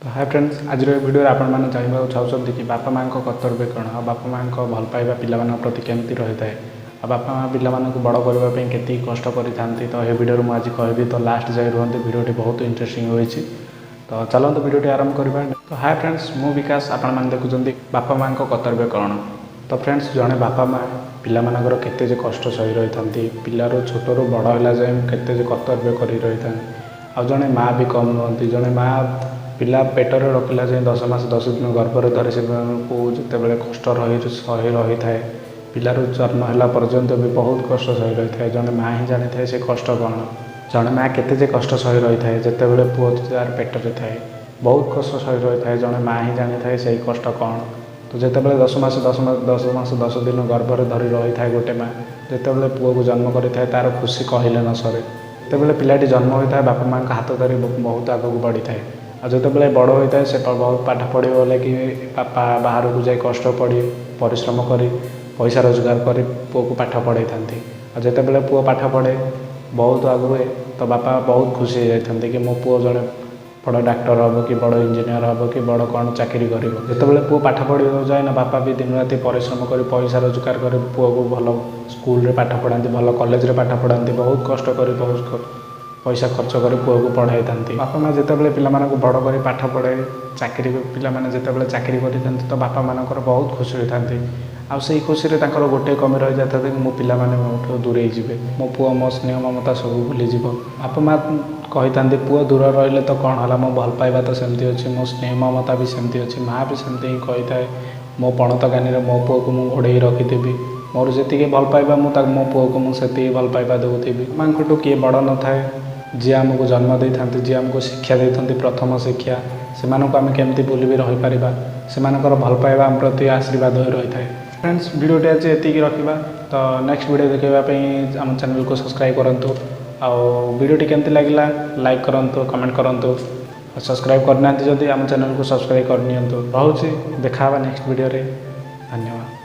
तो hi friends, आज video आपण मैंने जानवा चाहते कि बापा माँ कर्तव्य कौन आ बापा माँ भल पाइबा पिला प्रति केमती रही है आ बापा माँ पिला बड़ करने के कष्ट करते तो ये वीडियो मुझे कहबी तो लास्ट जाए रुहते वीडियोटी बहुत इंटरेस्टिंग होती। तो चलते वीडियोटी आरंभ करवा। तो हाय फ्रेंड्स, मु विकास आपण मैंने देखुं बापा माँ कर्तव्य कौन। तो फ्रेंड्स, जड़े बापा माँ पिलामानकर केते कष्ट सही रही था, पिलार छोटू बड़ है जाए केते कर्तव्य कर रही था। आ जड़े माँ भी कम नुहति, जड़े माँ पिला पेटर रखला जाए 10 मास 10 दिन गर्भर धरी से जिते कष्ट सही रही थाए पिलार जन्म है पर्यंत भी बहुत कष्ट सही रही है। जड़े माँ ही जानी थाए से कष्ट कौन। जड़े माँ केते कष्ट सही रही है जिते बड़े पुओ तार पेटर थाए बहुत कष्ट सही रही है। जड़े माँ ही जानी थाए से कष्ट कौन। तो जिते 10 मास 10 दिन गर्भर धरी रही था गोटे माँ जिते बड़े पुओ को जन्म करें तार खुशी कहले न सरे। जिते पिलाटी जन्म होता है बापा माँ हाथ धरी बहुत आगक बढ़ी थाए। आ जो बड़ होता है से बहुत पाठ पढ़े बोले कि बापा बाहर को जाए कष्ट पढ़ी परिश्रम कर पैसा रोजगार कर पुओ को पाठ पढ़े था। जिते पुओ पाठ पढ़े बहुत आगे तो बापा बहुत खुशी हो जाते कि मो पुओ जड़े बड़ डाक्टर हम कि बड़ इंजीनियर हम कि बड़ कौन चाकरी कर। जिते पुओ पाठ पढ़ा जाए ना बापा भी दिन राति परिश्रम कर पैसा रोजगार कर पुओ को भल स्कूल पाठ पढ़ाती भल कॉलेज पाठ पढ़ाती बहुत कष्ट कर बहुत पैसा खर्च कर पुओ को पढ़ाई था। बापा माँ जिते पिला बड़ कर पाठ पढ़े चाकरी पिला जिते चाकरी करते तो बापा मानकर बहुत खुशी होता। आ से खुशी में गोटे कमी रही जाता कि मो पिला मोठू दूरे जी मो पुओ मो स्नेह ममता सब भूलीज। बापा माँ कही था पुओ दूर रही तो कौन है मो भल पाइबा तो सेमती अच्छी मो स्नेह ममता भी सेमती अच्छी। माँ भी सेमती ही कही था मो पणत गानी मो पुओ को मुझे घोड़े रखी मोर जी भल पाइबा मो पुओ को मुझे भल पाइबा देवी। माँ ठू किए बड़ न थाए जी आमको जन्म दे था जी आमको शिक्षा देते प्रथम शिक्षा से आम केमती भूल भी रही पार से भल पाइबा आम प्रति आशीर्वाद हो रही है। फ्रेंड्स, वीडियोटी आज ये रखा तो नेक्स्ट वीडियो देखापी आम चैनल को सब्सक्राइब करूँ। वीडियोटी केमती लगे लाइक करूँ कमेंट करूँ। सब्सक्राइब करना जदि आम चैनल को सब्सक्राइब करनी रोचे देखा नेक्स्ट वीडियो। धन्यवाद।